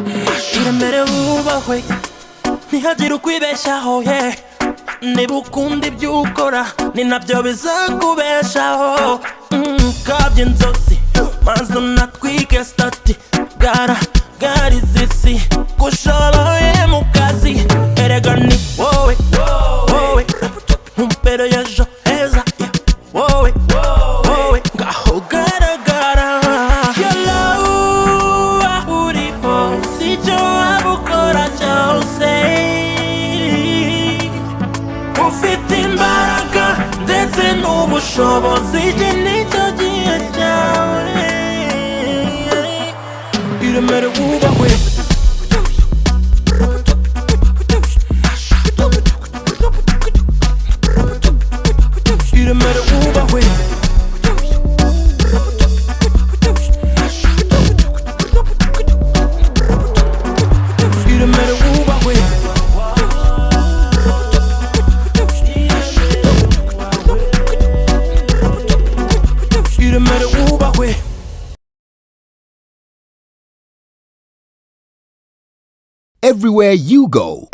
Iremere Wubahwe ntihagire ukwibeshaho yeah. Niba ukunda ibyo ukora ni nabyo bizakubeshaho kabye inzozi maze unatwike stati garagariza isi gushoboye mu kazi erega ni wowe ntumbero y'ejo heza wowe ngaho garagara Yolo aho uri hose icyo waba ukora cyose ufite imbaraga ndetse n'ubushobozi iki nicyo gihe cyawe Iremere Wubahwe Iremere Wubahwe Iremere Wubahwe Iremere Wubahwe. Everywhere you go,